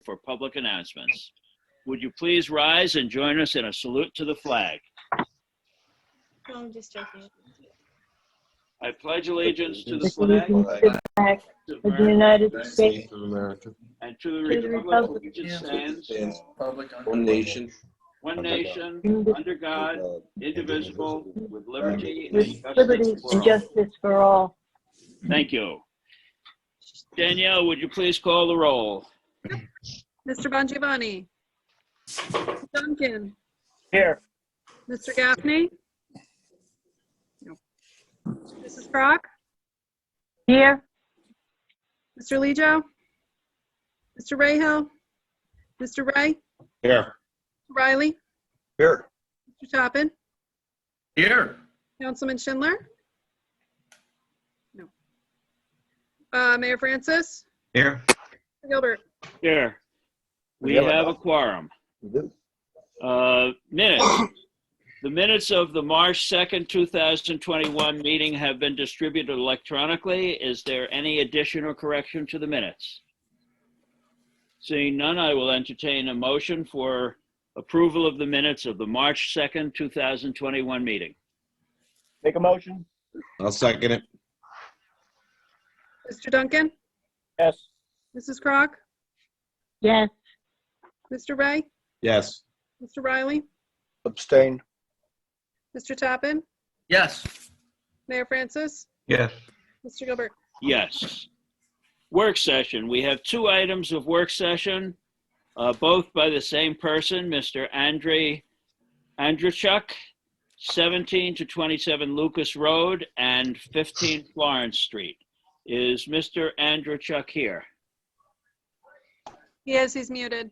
for public announcements. Would you please rise and join us in a salute to the flag? No, I'm just joking. I pledge allegiance to the With flag allegiance to the flag of the United States of America. and to the republic which it stands, One nation. one nation, under God, indivisible, with liberty with liberty and and justice for all. Thank you. Danielle, would you please call the roll? Mr. Bongiovanni. Mr. Duncan. Here. Mr. Gaffney. No. Mrs. Brock. Here, Mr. Lejo. Mr. Rayhill. Mr. Ray. Here. Riley. Here. Mr. Toppin. Here. Councilman Schindler. No. Mayor Francis. Here. Mr. Gilbert. Here. We have a quorum. Minutes. The minutes of the March 2nd, 2021 meeting have been distributed electronically. Is there any addition or correction to the minutes? Seeing none, I will entertain a motion for approval of the minutes of the March 2nd, 2021 meeting. Make a motion? I'll second it. Mr. Duncan. Yes. Mrs. Crock. yes, Mr. Ray. Yes. Mr. Riley. Abstain. Mr. Toppin. Yes. Mayor Francis. Yes. Mr. Gilbert. Yes. Work session. We have two items of work session, both by the same person, Mr. Andrzejczyk, 17 to 27 Lucas Road and 15 Florence Street. Is Mr. Andrzejczyk here? Yes, he's muted.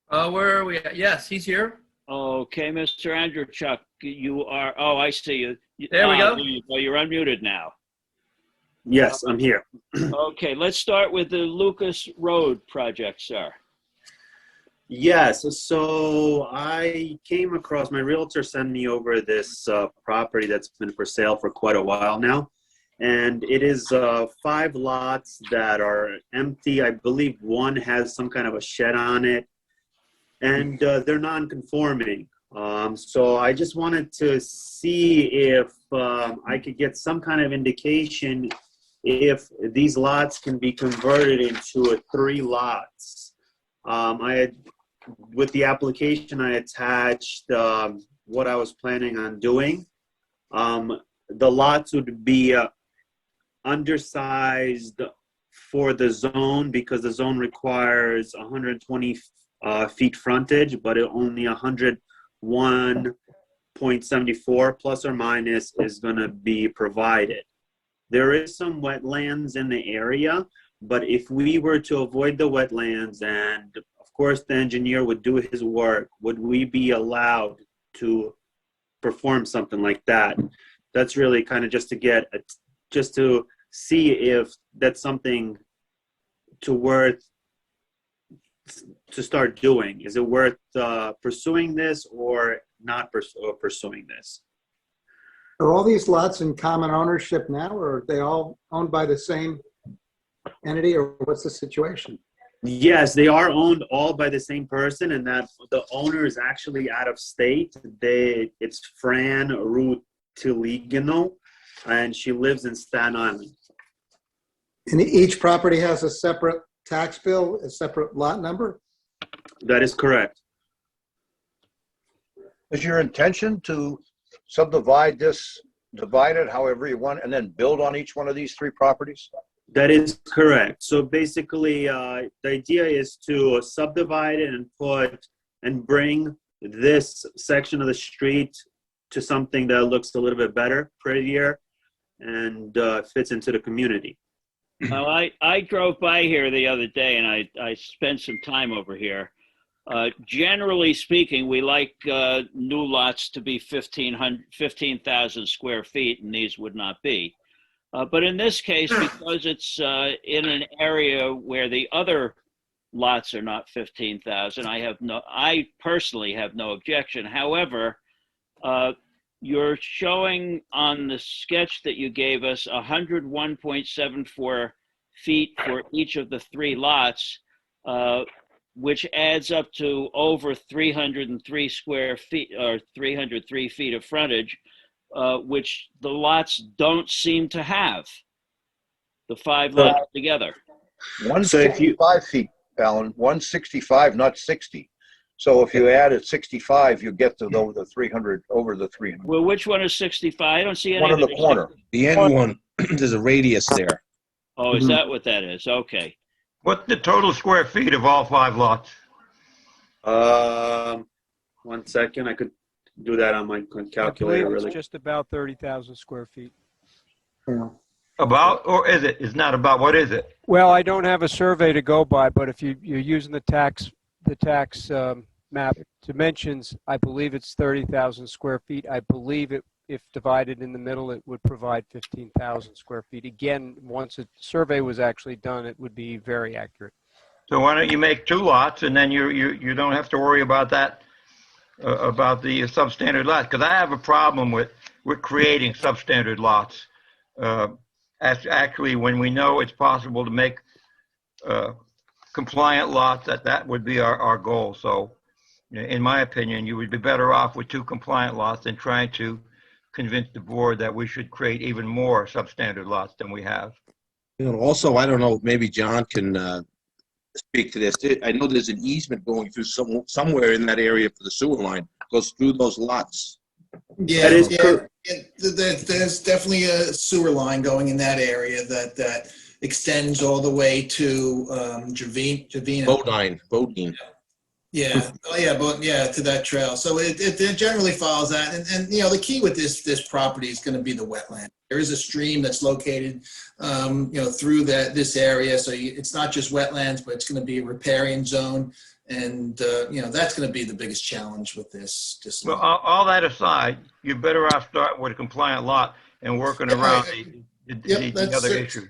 Where are we at? Yes, he's here. Okay, Mr. Andrzejczyk, you are, oh, I see you. There we go. Well, you're unmuted now. Yes, I'm here. Okay, let's start with the Lucas Road project, sir. Yes, so I came across, my realtor sent me over this property that's been for sale for quite a while now. And it is 5 lots that are empty. I believe one has some kind of a shed on it. And they're non-conforming. So I just wanted to see if I could get some kind of indication if these lots can be converted into 3 lots. With the application, I attached what I was planning on doing. The lots would be undersized for the zone because the zone requires 120 feet frontage, but only 101.74 plus or minus is going to be provided. There is some wetlands in the area, but if we were to avoid the wetlands and of course the engineer would do his work, would we be allowed to perform something like that? That's really kind of just to get just to see if that's something to start doing. Is it worth pursuing this or not pursuing this? Are all these lots in common ownership now, or are they all owned by the same entity, or what's the situation? Yes, they are owned all by the same person, and that the owner is actually out of state. It's Fran Rutiligano, and she lives in Staten Island. And each property has a separate tax bill, a separate lot number? That is correct. Is your intention to subdivide this, divide it however you want, and then build on each one of these 3 properties? That is correct. So basically, the idea is to subdivide it and bring this section of the street to something that looks a little bit better, prettier, and fits into the community. Well, I drove by here the other day and I spent some time over here. Generally speaking, we like new lots to be 15,000 square feet, and these would not be. But in this case, because it's in an area where the other lots are not 15,000, I personally have no objection. However, you're showing on the sketch that you gave us 101.74 feet for each of the 3 lots. which adds up to over 303 square feet or 303 feet of frontage, which the lots don't seem to have. The 5 lots together. 165 feet, Alan, 165, not 60. So if you added 65, you get to over the 300, over the 300. Well, which one is 65? I don't see any. One in the corner. The end one, there's a radius there. Oh, is that what that is? Okay. What's the total square feet of all 5 lots? 1 second, I could do that on my calculator really. It's just about 30,000 square feet. Yeah. About, or is it? It's not about. What is it? Well, I don't have a survey to go by, but if you're using the tax map dimensions, I believe it's 30,000 square feet. I believe it, if divided in the middle, it would provide 15,000 square feet. Again, once a survey was actually done, it would be very accurate. So why don't you make 2 lots, and then you don't have to worry about that, about the substandard lots? Because I have a problem with creating substandard lots. Actually, when we know it's possible to make compliant lots, that would be our goal. So, in my opinion, you would be better off with 2 compliant lots than trying to convince the board that we should create even more substandard lots than we have. Also, I don't know, maybe John can speak to this. I know there's an easement going through somewhere in that area for the sewer line, goes through those lots. Yeah, That is there's definitely a sewer line going in that area that extends all the way to Javina. Bodine. Yeah, oh yeah, but yeah, to that trail. So it generally follows that, and you know the key with this property is going to be the wetland. There is a stream that's located, you know, through this area, so it's not just wetlands, but it's going to be a riparian zone. And, you know, that's going to be the biggest challenge with this. Well, all that aside, you're better off starting with a compliant lot and working around the other issue.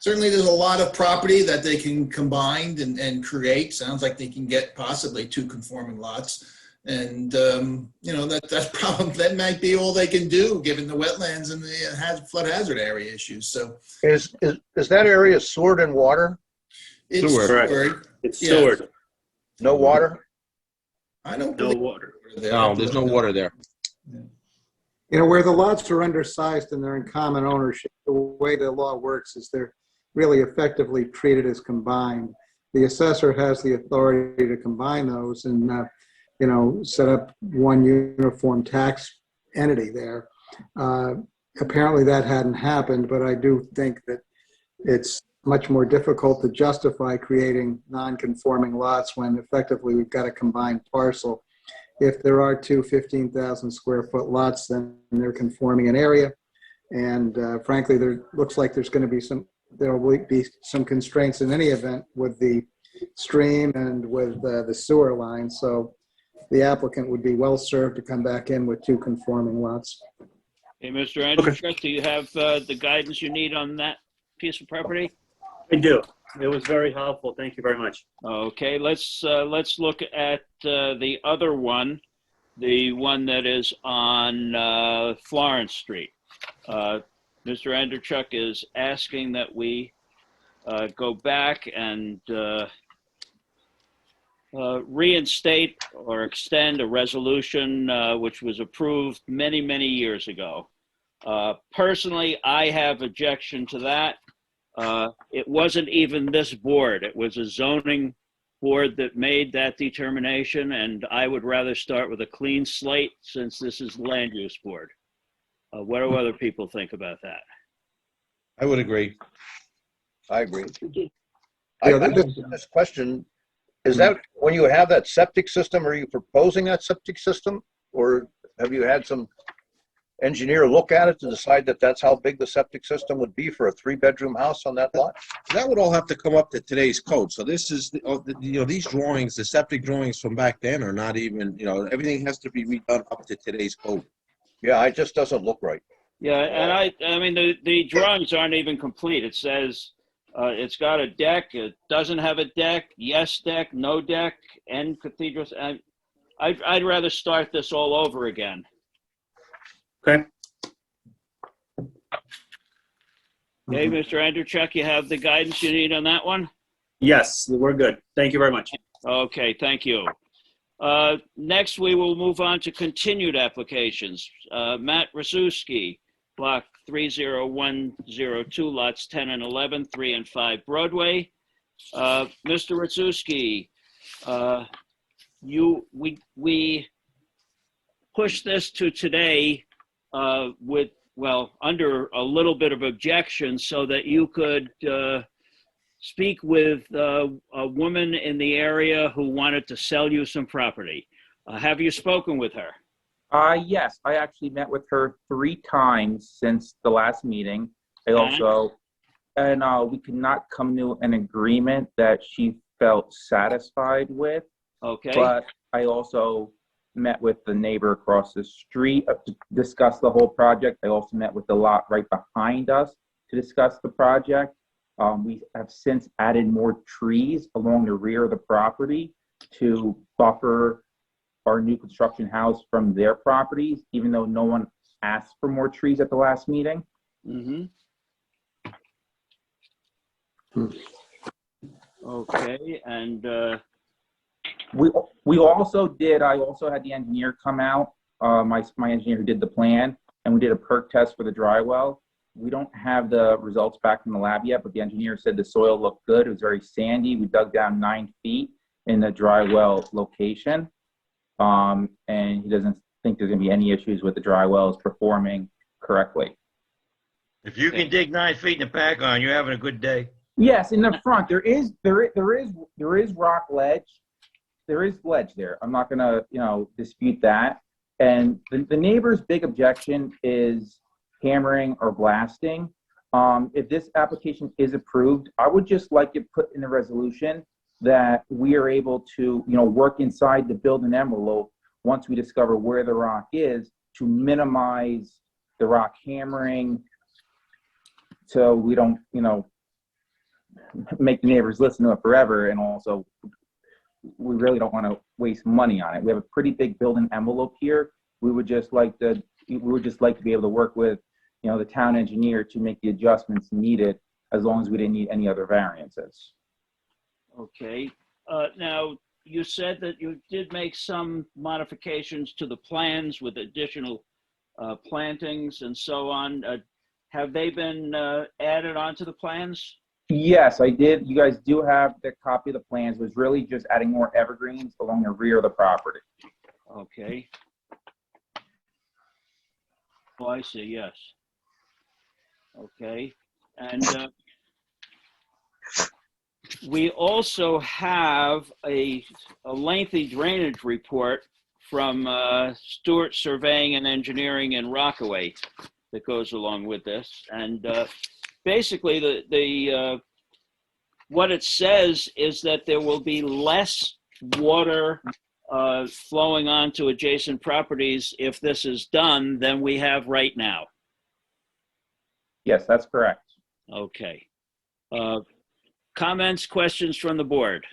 Certainly, there's a lot of property that they can combine and create. Sounds like they can get possibly 2 conforming lots. And, you know, that might be all they can do, given the wetlands and the flood hazard area issues. So Is that area sewered in water? it's sewered. It's Yeah. sewered. No water? I don't No believe water. No, there's no water there. You know, where the lots are undersized and they're in common ownership, the way the law works is they're really effectively treated as combined. The assessor has the authority to combine those and, you know, set up one uniform tax entity there. Apparently that hadn't happened, but I do think that it's much more difficult to justify creating non-conforming lots when effectively we've got a combined parcel. If there are 2 15,000 square foot lots, then they're conforming in area. And frankly, there looks like there will be some constraints in any event with the stream and with the sewer line. So the applicant would be well served to come back in with 2 conforming lots. Hey, Mr. Andrzejczyk, do you have the guidance you need on that piece of property? I do. It was very helpful. Thank you very much. Okay, let's look at the other one, the one that is on Florence Street. Mr. Andrzejczyk is asking that we go back and reinstate or extend a resolution which was approved many, many years ago. Personally, I have objection to that. It wasn't even this board. It was a zoning board that made that determination, and I would rather start with a clean slate since this is the land use board. What do other people think about that? I would agree. I agree. Yeah, This question, is that when you have that septic system, are you proposing that septic system? Or have you had some engineer look at it to decide that that's how big the septic system would be for a 3-bedroom house on that lot? That would all have to come up to today's code. So this is, you know, these drawings, the septic drawings from back then are not even, you know, everything has to be redone up to today's code. Yeah, it just doesn't look right. Yeah, and I mean, the drawings aren't even complete. It says it's got a deck, it doesn't have a deck, yes deck, no deck, and cathedrals. I'd rather start this all over again. Okay. Okay, Mr. Andrzejczyk, you have the guidance you need on that one? Yes, we're good. Thank you very much. Okay, thank you. Next, we will move on to continued applications. Matt Rasuski, block 30102, lots 10 and 11, 3 and 5 Broadway. Mr. Rasuski, we pushed this to today with, well, under a little bit of objection so that you could speak with a woman in the area who wanted to sell you some property. Have you spoken with her? Yes, I actually met with her 3 times since the last meeting. I also, and we could not come to an agreement that she felt satisfied with. Okay. But I also met with the neighbor across the street to discuss the whole project. I also met with the lot right behind us to discuss the project. We have since added more trees along the rear of the property to buffer our new construction house from their properties, even though no one asked for more trees at the last meeting. Mm-hmm. Okay, and we also did, I also had the engineer come out, my engineer who did the plan, and we did a perk test for the drywell. We don't have the results back from the lab yet, but the engineer said the soil looked good. It was very sandy. We dug down 9 feet in the drywell location. And he doesn't think there's gonna be any issues with the drywells performing correctly. If you can dig 9 feet in the back on, you're having a good day. Yes, in the front, there is rock ledge. There is ledge there. I'm not gonna, dispute that. And the neighbor's big objection is hammering or blasting. If this application is approved, I would just like it put in the resolution that we are able to, work inside the building envelope once we discover where the rock is to minimize the rock hammering, so we don't, make the neighbors listen to it forever. And also, we really don't want to waste money on it. We have a pretty big building envelope here. We would just like to be able to work with, the town engineer to make the adjustments needed, as long as we didn't need any other variances. okay. Now, you said that you did make some modifications to the plans with additional plantings and so on. Have they been added onto the plans? Yes, I did. You guys do have the copy of the plans. It was really just adding more evergreens along the rear of the property. Okay. Oh, I see, yes. Okay, and we also have a lengthy drainage report from Stewart Surveying and Engineering in Rockaway that goes along with this. And basically, the what it says is that there will be less water flowing onto adjacent properties if this is done than we have right now. Yes, that's correct. Okay. Comments, questions from the board?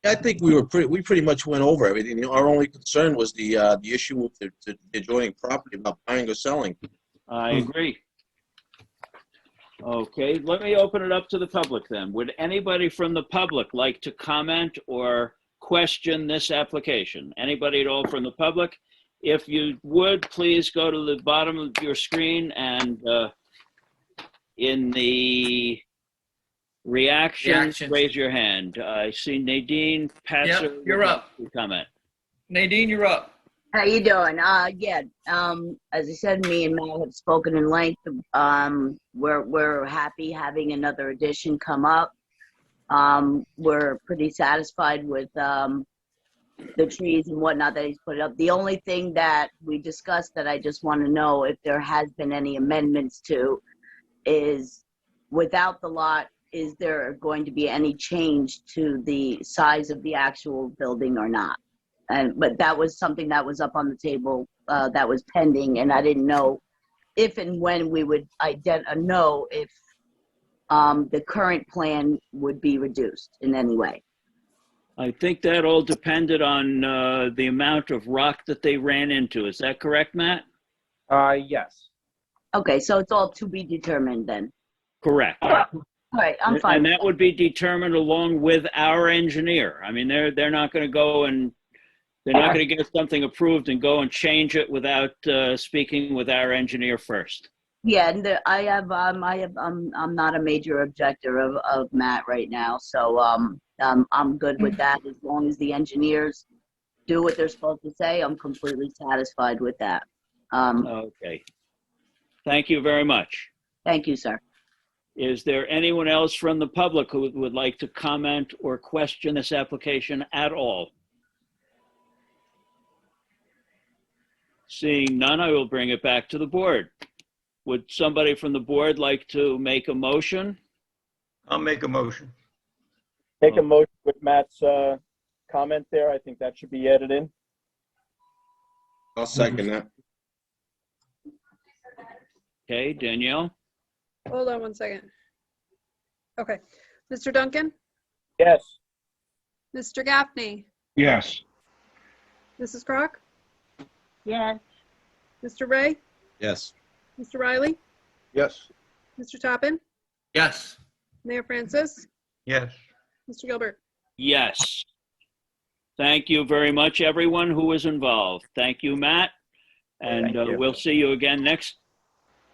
I think we pretty much went over everything. Our only concern was the issue with the adjoining property about buying or selling. I agree. Okay, let me open it up to the public then. Would anybody from the public like to comment or question this application? Anybody at all from the public? If you would, please go to the bottom of your screen and in the reactions, raise your hand. I see Nadine Patzer. Yep, you're up. Comment. Nadine, you're up. How you doing? As I said, me and Matt have spoken in length. We're happy having another addition come up. We're pretty satisfied with the trees and whatnot that he's put up. The only thing that we discussed that I just want to know if there has been any amendments to is, without the lot, is there going to be any change to the size of the actual building or not? But that was something that was up on the table that was pending, and I didn't know if and when we would know if the current plan would be reduced in any way. I think that all depended on the amount of rock that they ran into. Is that correct, Matt? Yes. Okay, so it's all to be determined then. Correct. All right, I'm fine. And with that would be determined along with our engineer. I mean, they're not going to go and, they're not going to get something approved and go and change it without speaking with our engineer first. Yeah, and I'm not a major objector of Matt right now, so I'm good with that. As long as the engineers do what they're supposed to say, I'm completely satisfied with that. Okay. Thank you very much. Thank you, sir. Is there anyone else from the public who would like to comment or question this application at all? Seeing none, I will bring it back to the board. Would somebody from the board like to make a motion? I'll make a motion. Make a motion with Matt's comment there. I think that should be added in. I'll second that. Okay, Danielle? Hold on one second. Okay. Mr. Duncan? Yes. Mr. Gaffney? Yes. Mrs. Crock? Yes. Mr. Ray? Yes. Mr. Riley? Yes. Mr. Toppin? Yes. Mayor Francis? Yes. Mr. Gilbert? Yes. Thank you very much, everyone who was involved. Thank you, Matt. And Thank you. we'll see you again next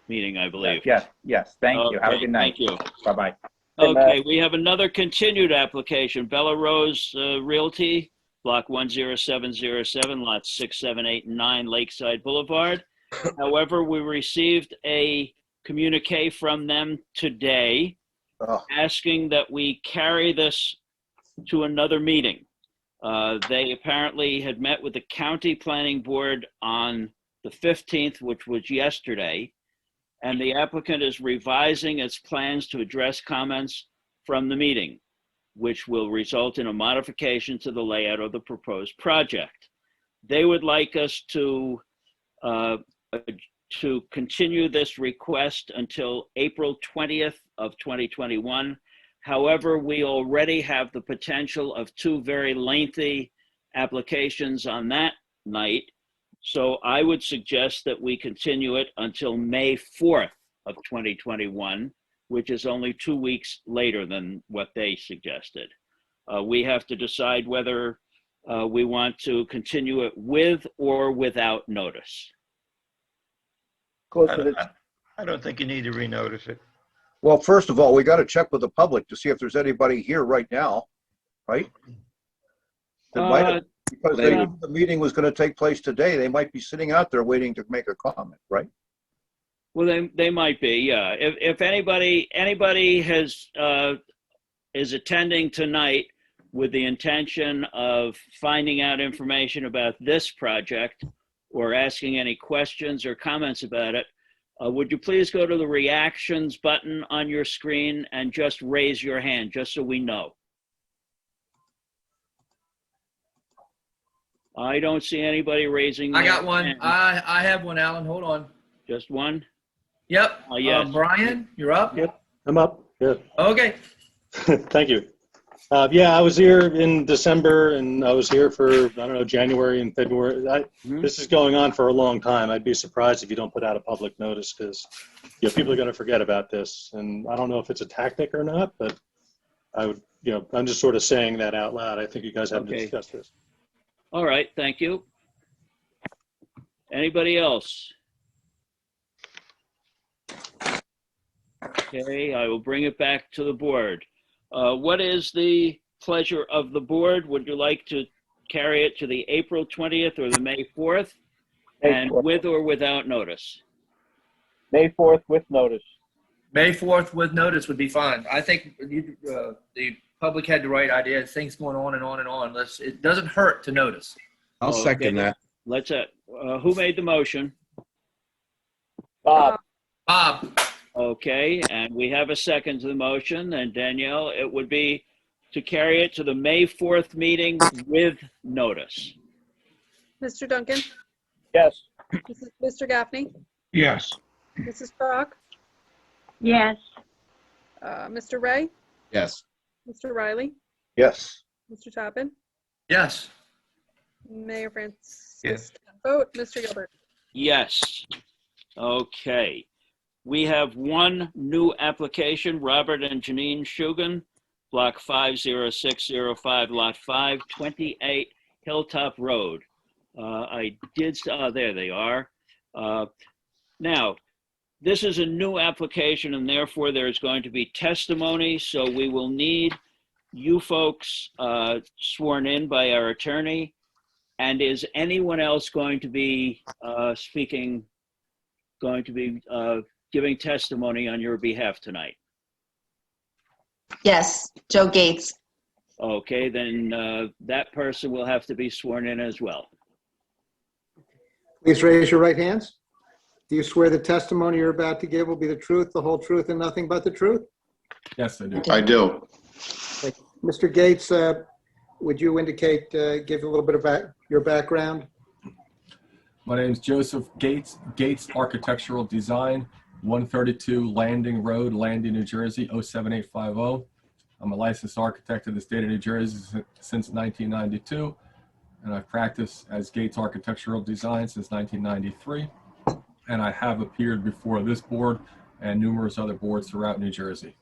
meeting, I believe. Yes, yes. Thank you. Have a Okay, good night. Thank you. Bye-bye. Okay, we have another continued application, Bella Rose Realty, Block 10707, lots 6, 7, 8, and 9, Lakeside Boulevard. However, we received a communique from them today asking that we carry this to another meeting. They apparently had met with the county planning board on the 15th, which was yesterday, and the applicant is revising its plans to address comments from the meeting, which will result in a modification to the layout of the proposed project. They would like us to continue this request until April 20th of 2021. However, we already have the potential of 2 very lengthy applications on that night. So I would suggest that we continue it until May 4th of 2021, which is only 2 weeks later than what they suggested. We have to decide whether we want to continue it with or without notice. I don't think you need to renotice it. Well, first of all, we got to check with the public to see if there's anybody here right now, right? That might have, because the meeting was going to take place today. They might be sitting out there waiting to make a comment, right? Well, they might be, yeah. If anybody has is attending tonight with the intention of finding out information about this project or asking any questions or comments about it, would you please go to the reactions button on your screen and just raise your hand, just so we know. I don't see anybody raising. I got one. hand. I have one, Alan. Hold on. Just one? Yep. Yes. Brian, you're up. Yep, I'm up. Good. Okay. Thank you. Yeah, I was here in December and I was here for, I don't know, January and February. This is going on for a long time. I'd be surprised if you don't put out a public notice because people are going to forget about this. And I don't know if it's a tactic or not, but I would, I'm just sort of saying that out loud. I think you guys haven't discussed this. All right, thank you. Anybody else? Okay, I will bring it back to the board. What is the pleasure of the board? Would you like to carry it to the April 20th or the May 4th? And with or without notice? May 4th with notice. May 4th with notice would be fine. I think the public had the right idea. Things going on and on and on. It doesn't hurt to notice. I'll second that. Let's, who made the motion? Bob. Bob. Okay, and we have a second to the motion, and Danielle, it would be to carry it to the May 4th meeting with notice. Mr. Duncan? Yes. Mr. Gaffney? Yes. Mrs. Crock? Yes. Mr. Ray? Yes. Mr. Riley? Yes. Mr. Toppin? Yes. Mayor Francis? Yes. Vote. Mr. Gilbert? Yes. Okay. We have one new application, Robert and Janine Shugan, block 50605, lot 5, 28 Hilltop Road. There they are. Now, this is a new application and therefore there's going to be testimony. So we will need you folks sworn in by our attorney. And is anyone else going to be giving testimony on your behalf tonight? Yes, Joe Gates. Okay, then that person will have to be sworn in as well. Please raise your right hands. Do you swear the testimony you're about to give will be the truth, the whole truth, and nothing but the truth? Yes, I do. I do. Mr. Gates, would you indicate, give a little bit about your background? My name is Joseph Gates, Gates Architectural Design, 132 Landing Road, Landing, New Jersey, 07850. I'm a licensed architect in the state of New Jersey since 1992, and I've practiced as Gates Architectural Design since 1993. And I have appeared before this board and numerous other boards throughout New Jersey.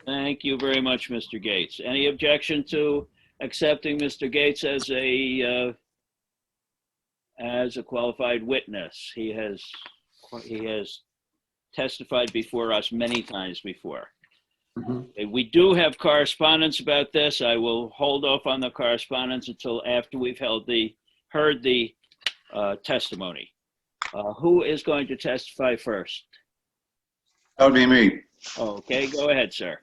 Thank you very much, Mr. Gates. Any objection to accepting Mr. Gates as a qualified witness? He has testified before us many times before. Mm-hmm. We do have correspondence about this. I will hold off on the correspondence until after we've heard the testimony. Who is going to testify first? That would be me. Okay, go ahead, sir.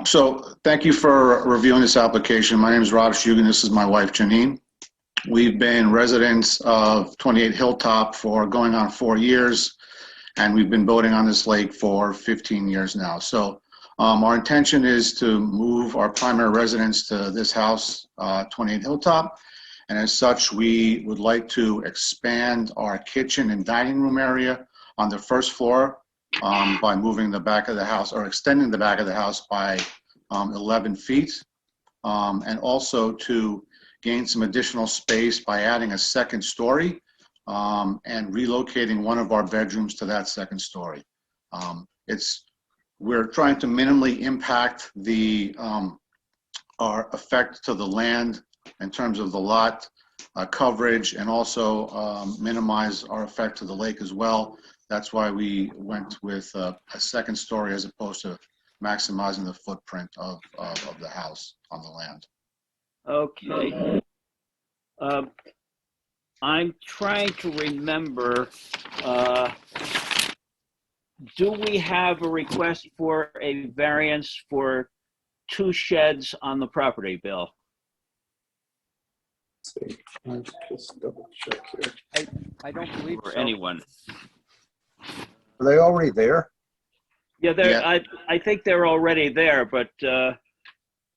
So thank you for reviewing this application. My name is Rob Shugan. This is my wife, Janine. We've been residents of 28 Hilltop for going on 4 years, and we've been boating on this lake for 15 years now. So our intention is to move our primary residence to this house, 28 Hilltop. And as such, we would like to expand our kitchen and dining room area on the first floor by moving the back of the house or extending the back of the house by 11 feet. And also to gain some additional space by adding a second story and relocating one of our bedrooms to that second story. We're trying to minimally impact our effect to the land in terms of the lot coverage, and also minimize our effect to the lake as well. That's why we went with a second story as opposed to maximizing the footprint of the house on the land. Okay. I'm trying to remember, do we have a request for a variance for 2 sheds on the property, Bill? Let's just double check here. I don't believe Or so. anyone? Are they already there? Yeah, I think they're already there, but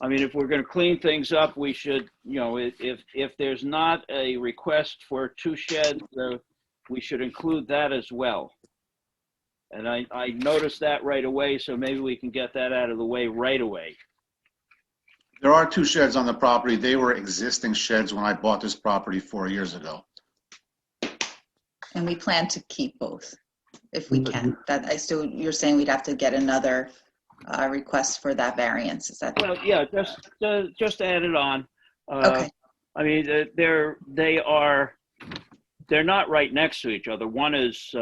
I mean, if we're going to clean things up, we should, if there's not a request for 2 sheds, we should include that as well. And I noticed that right away, so maybe we can get that out of the way right away. There are 2 sheds on the property. They were existing sheds when I bought this property 4 years ago. And we plan to keep both if we can. You're saying we'd have to get another request for that variance. Is that? Well, yeah, just add it on. Okay. I mean, they're not right next to each other. One is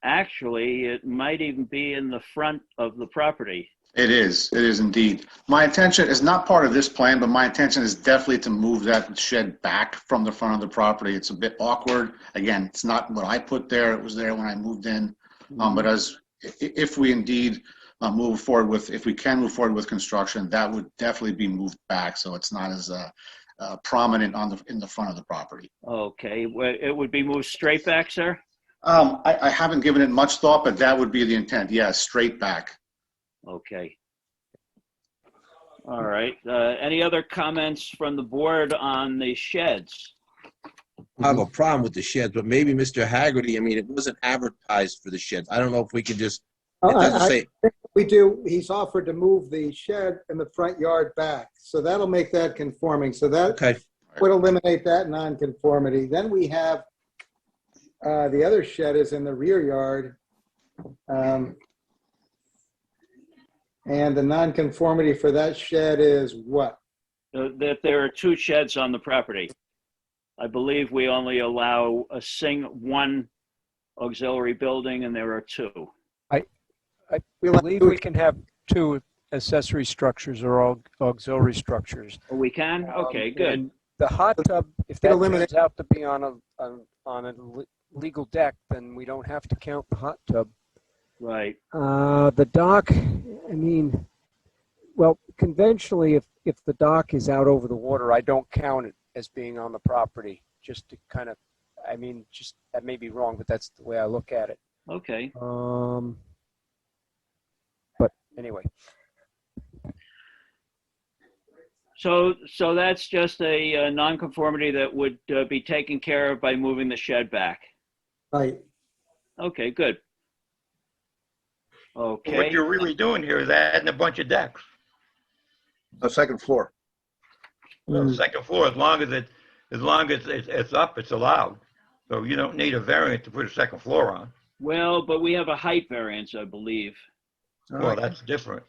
actually, it might even be in the front of the property. It is indeed. My intention is not part of this plan, but my intention is definitely to move that shed back from the front of the property. It's a bit awkward. Again, it's not what I put there. It was there when I moved in. But if we indeed move forward with, if we can move forward with construction, that would definitely be moved back, so it's not as prominent in the front of the property. Okay, it would be moved straight back, sir? I haven't given it much thought, but that would be the intent. Yes, straight back. Okay. All right. Any other comments from the board on the sheds? I have a problem with the sheds, but maybe Mr. Haggerty, I mean, it wasn't advertised for the sheds. I don't know if we could just, it doesn't say. I think we do. He's offered to move the shed in the front yard back. So that'll make that conforming. So that would eliminate that non-conformity. Then we have the other shed is in the rear yard. And the nonconformity for that shed is what? That there are 2 sheds on the property. I believe we only allow one auxiliary building, and there are 2. I believe we can have 2 accessory structures or auxiliary structures. Oh, we can? Okay, good. And the hot tub, if that turns out to be on a legal deck, then we don't have to count the hot tub. Right. The dock, I mean, well, conventionally, if the dock is out over the water, I don't count it as being on the property, just to kind of, I mean, just, that may be wrong, but that's the way I look at it. Okay. But anyway. So that's just a nonconformity that would be taken care of by moving the shed back. Right. Okay, good. Okay. What you're really doing here is adding a bunch of decks. The second floor. The second floor, as long as it's up, it's allowed. So you don't need a variance to put a second floor on. Well, but we have a height variance, I believe. Well, that's different.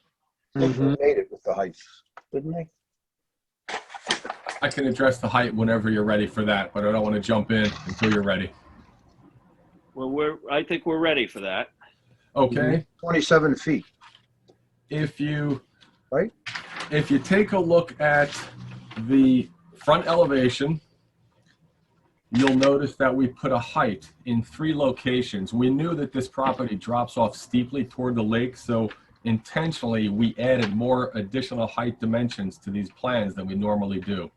They made it with the heights, didn't they? I can address the height whenever you're ready for that, but I don't want to jump in until you're ready. Well, I think we're ready for that. Okay. 27 feet. If you Right? If you take a look at the front elevation, you'll notice that we put a height in 3 locations. We knew that this property drops off steeply toward the lake, so intentionally we added more additional height dimensions to these plans than we normally do.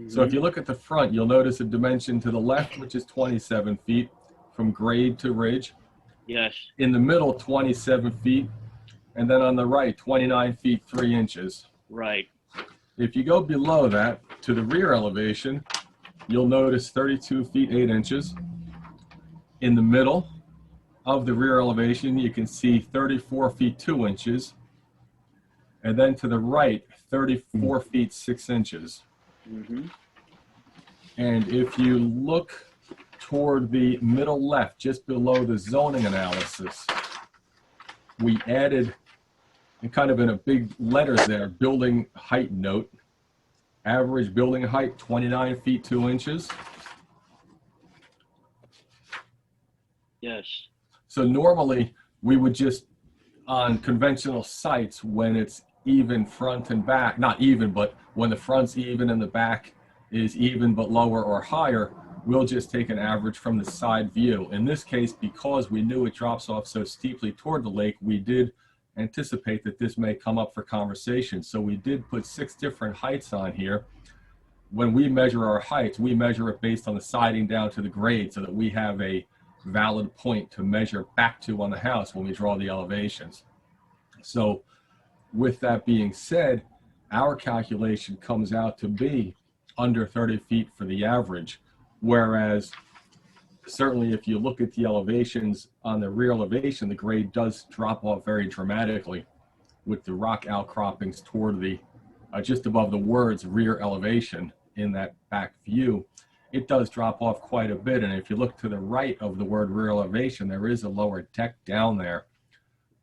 So if you look at the front, you'll notice a dimension to the left, which is 27 feet from grade to ridge. Yes. In the middle, 27 feet. And then on the right, 29 feet, 3 inches. Right. If you go below that to the rear elevation, you'll notice 32 feet, 8 inches. In the middle of the rear elevation, you can see 34 feet, 2 inches. And then to the right, 34 feet, 6 inches. Mm-hmm. And if you look toward the middle left, just below the zoning analysis, we added, and kind of in a big letters there, building height note. Average building height, 29 feet, 2 inches. Yes. So normally we would just, on conventional sites, when it's even front and back, not even, but when the front's even and the back is even but lower or higher, we'll just take an average from the side view. In this case, because we knew it drops off so steeply toward the lake, we did anticipate that this may come up for conversation. So we did put 6 different heights on here. When we measure our heights, we measure it based on the siding down to the grade so that we have a valid point to measure back to on the house when we draw the elevations. So with that being said, our calculation comes out to be under 30 feet for the average. Whereas certainly if you look at the elevations on the rear elevation, the grade does drop off very dramatically with the rock outcroppings toward the, just above the words rear elevation in that back view. It does drop off quite a bit. And if you look to the right of the word rear elevation, there is a lower deck down there.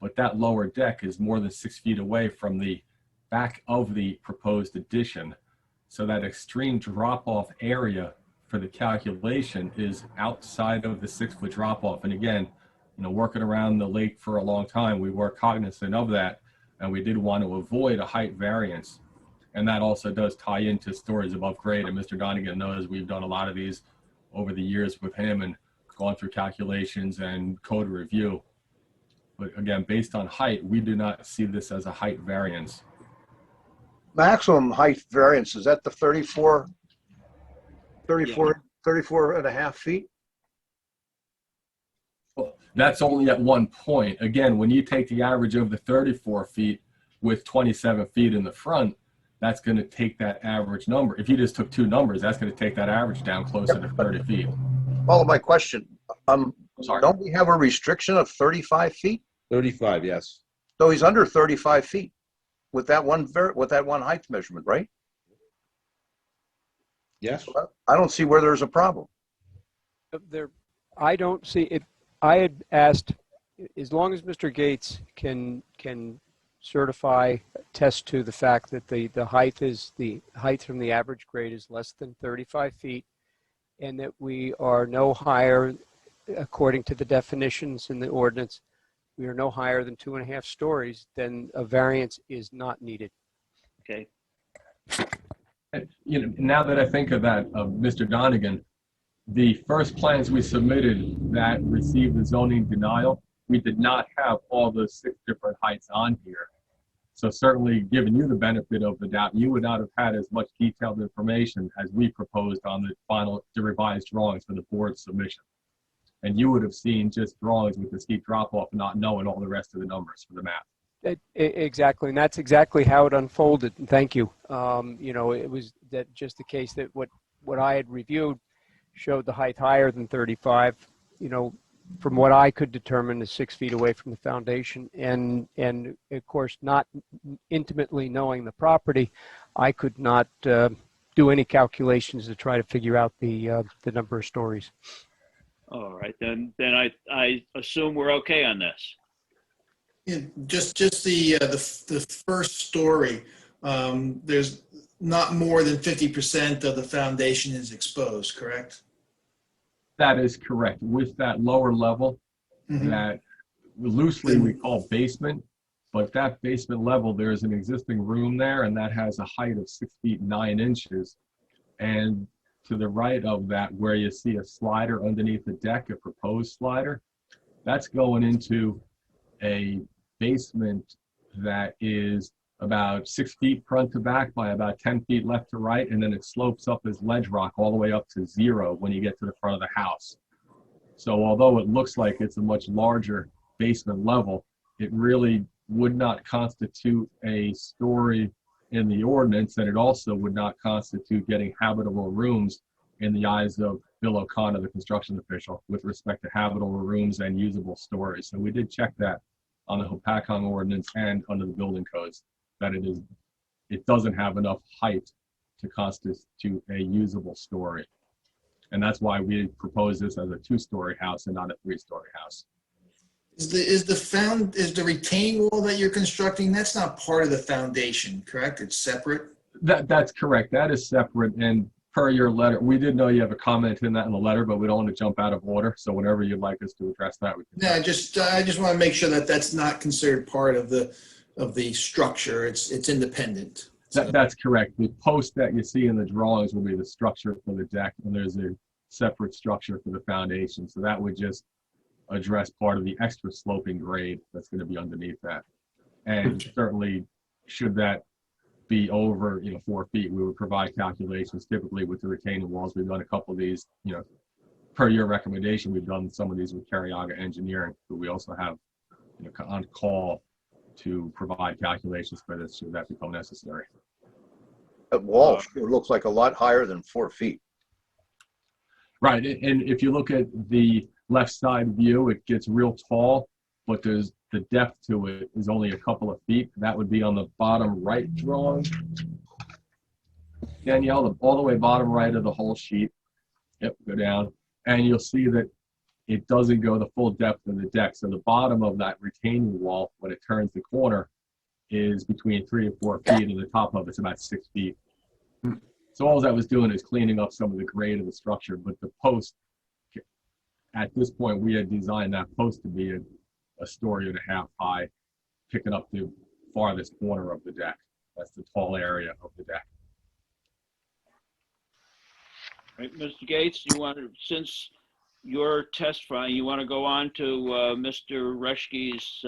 But that lower deck is more than 6 feet away from the back of the proposed addition. So that extreme drop-off area for the calculation is outside of the 6 foot drop-off. And again, you know, working around the lake for a long time, we were cognizant of that, and we did want to avoid a height variance. And that also does tie into stories above grade. And Mr. Donegan knows we've done a lot of these over the years with him and gone through calculations and code review. But again, based on height, we do not see this as a height variance. Maximum height variance, is that the 34 and a half feet? Well, that's only at one point. Again, when you take the average of the 34 feet with 27 feet in the front, that's going to take that average number. If you just took 2 numbers, that's going to take that average down closer to 30 feet. Follow my question. Don't we have a restriction of 35 feet? 35, yes. So he's under 35 feet with that one height measurement, right? Yes. I don't see where there's a problem. I don't see it. I had asked as long as Mr. Gates can certify, attest to the fact that the height from the average grade is less than 35 feet, and that we are no higher, according to the definitions in the ordinance, we are no higher than 2.5 stories, then a variance is not needed. Okay. You know, now that I think of that, of Mr. Donegan, the first plans we submitted that received the zoning denial, we did not have all those 6 different heights on here. So certainly, giving you the benefit of the doubt, you would not have had as much detailed information as we proposed on the revised drawings for the board's submission. And you would have seen just drawings with the steep drop off, not knowing all the rest of the numbers for the map. Exactly, and that's exactly how it unfolded. And thank you. You know, it was that just the case that what I had reviewed showed the height higher than 35. You know, from what I could determine, is 6 feet away from the foundation, and of course, not intimately knowing the property, I could not do any calculations to try to figure out the number of stories. All right, then I assume we're okay on this. Yeah, just the first story, there's not more than 50% of the foundation is exposed, correct? That is correct. With that lower level, that loosely we call basement, but that basement level, there is an existing room there, and that has a height of 6 feet 9 inches. And to the right of that, where you see a slider underneath the deck, a proposed slider, that's going into a basement that is about 6 feet front to back by about 10 feet left to right, and then it slopes up as ledge rock all the way up to 0 when you get to the front of the house. So although it looks like it's a much larger basement level, it really would not constitute a story in the ordinance, and it also would not constitute getting habitable rooms in the eyes of Bill O'Connor, the construction official, with respect to habitable rooms and usable stories. So we did check that on the Hopatcong ordinance and under the building codes, that it doesn't have enough height to constitute a usable story. And that's why we propose this as a 2-story house and not a 3-story house. Is the retaining wall that you're constructing, that's not part of the foundation, correct? It's separate? That's correct. That is separate. And per your letter, we did know you have a comment in that in the letter, but we don't want to jump out of order. So whenever you'd like us to address that, we can. No, I just want to make sure that that's not considered part of the structure. It's independent. That's correct. The post that you see in the drawings will be the structure for the deck, and there's a separate structure for the foundation. So that would just address part of the extra sloping grade that's going to be underneath that. And certainly, should that be over 4 feet, we would provide calculations. Typically with the retaining walls, we've done a couple of these, per your recommendation, we've done some of these with Carriaga Engineering, but we also have on call to provide calculations for this should that become necessary. That wall sure looks like a lot higher than 4 feet. Right, and if you look at the left side view, it gets real tall, but there's the depth to it is only a couple of feet. That would be on the bottom right drawing. Danielle, all the way bottom right of the whole sheet. Yep, go down. And you'll see that it doesn't go the full depth of the deck. So the bottom of that retaining wall, when it turns the corner, is between 3 and 4 feet, and the top of it's about 6 feet. So all that was doing is cleaning up some of the grade of the structure, but the post, at this point, we had designed that post to be a story and a half high, picking up the farthest corner of the deck. That's the tall area of the deck. Right, Mr. Gates, you want to, since you're testifying, you want to go on to Mr. Reschke's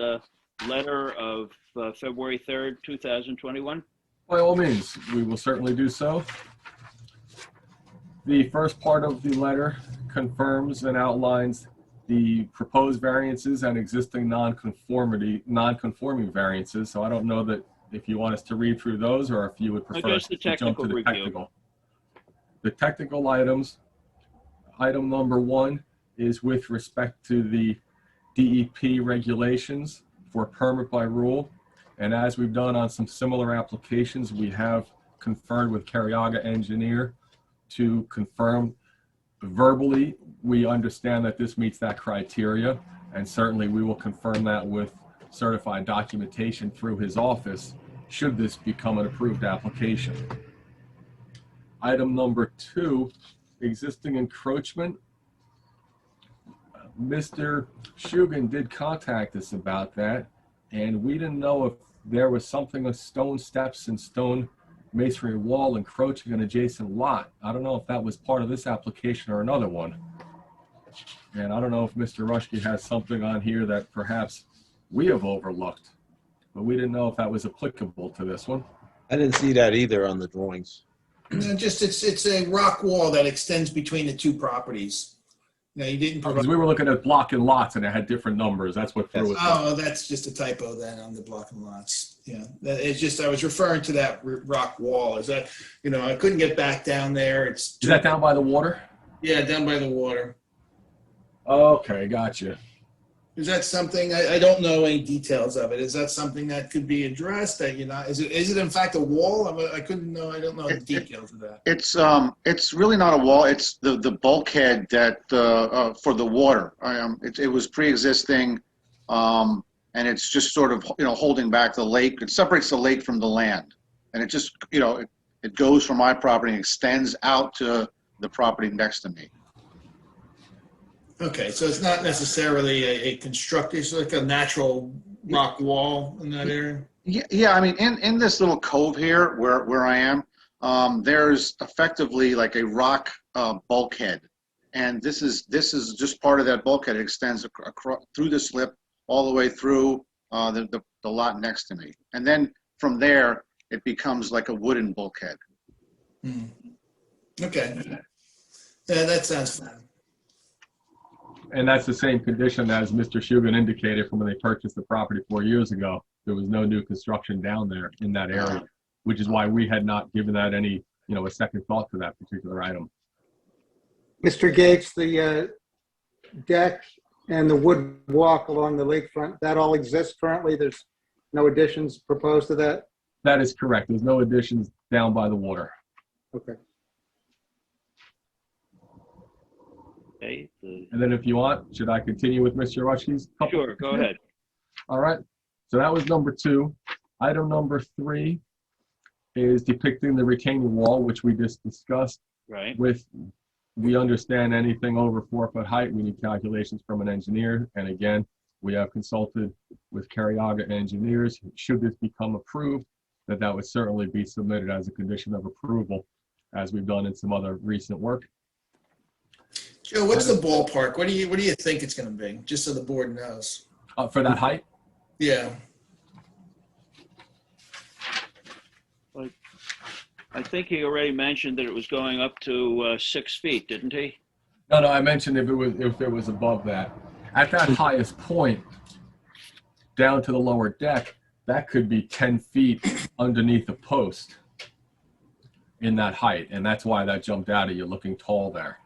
letter of February 3rd, 2021? By all means, we will certainly do so. The first part of the letter confirms and outlines the proposed variances and existing non-conforming variances. So I don't know that if you want us to read through those or if you would prefer us to jump to the technical. The technical items, item number 1 is with respect to the DEP regulations for permit by rule. And as we've done on some similar applications, we have conferred with Carriaga Engineer to confirm verbally we understand that this meets that criteria. And certainly we will confirm that with certified documentation through his office, should this become an approved application. Item number 2, existing encroachment. Mr. Shugan did contact us about that, and we didn't know if there was something with stone steps and stone masonry wall encroaching an adjacent lot. I don't know if that was part of this application or another one. And I don't know if Mr. Rushke has something on here that perhaps we have overlooked, but we didn't know if that was applicable to this one. I didn't see that either on the drawings. No, just it's a rock wall that extends between the two properties. No, you didn't Because provide. we were looking at block and lots and it had different numbers. That's what threw us off. Oh, that's just a typo then on the block and lots. Yeah, it's just I was referring to that rock wall. Is that I couldn't get back down there. Is that down by the water? Yeah, down by the water. Okay, gotcha. Is that something I don't know any details of it? Is that something that could be addressed? That is it in fact a wall? I couldn't know. I don't know the details of that. It's really not a wall. It's the bulkhead that for the water. It was pre-existing, and it's just sort of holding back the lake. It separates the lake from the land, and it just it goes from my property and extends out to the property next to me. Okay, so it's not necessarily a constructed. It's like a natural rock wall in that area. Yeah. I mean, in this little cove here where I am, there's effectively like a rock bulkhead, and this is just part of that bulkhead. It extends across through the slip all the way through the lot next to me, and then from there it becomes like a wooden bulkhead. Okay, yeah, that sounds fine. And that's the same condition as Mr. Shugan indicated from when they purchased the property 4 years ago. There was no new construction down there in that area, which is why we had not given that any, a second thought to that particular item. Mr. Gates, the deck and the wood walk along the lakefront, that all exists currently? There's no additions proposed to that? That is correct. There's no additions down by the water. Okay. Okay. And then if you want, should I continue with Mr. Rushke's? Sure, go ahead. All right. So that was number 2. Item number 3 is depicting the retaining wall, which we just discussed. Right. We understand anything over 4 foot height, we need calculations from an engineer. And again, we have consulted with Carriaga Engineers. Should this become approved, that would certainly be submitted as a condition of approval, as we've done in some other recent work. Joe, what's the ballpark? What do you think it's going to be? Just so the board knows. For that height? Yeah. I think he already mentioned that it was going up to 6 feet, didn't he? No, I mentioned if it was above that. At that highest point, down to the lower deck, that could be 10 feet underneath the post in that height, and that's why that jumped out at you looking tall there.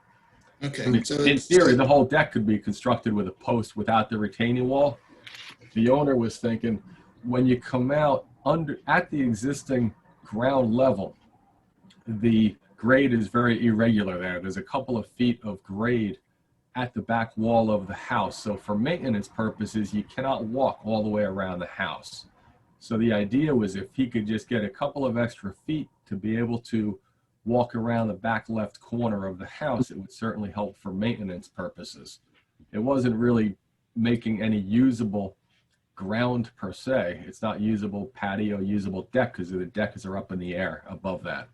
Okay. In theory, the whole deck could be constructed with a post without the retaining wall. The owner was thinking, when you come out at the existing ground level, the grade is very irregular there. There's a couple of feet of grade at the back wall of the house. So for maintenance purposes, you cannot walk all the way around the house. So the idea was if he could just get a couple of extra feet to be able to walk around the back left corner of the house, it would certainly help for maintenance purposes. It wasn't really making any usable ground per se. It's not usable patio, usable deck, because the decks are up in the air above that.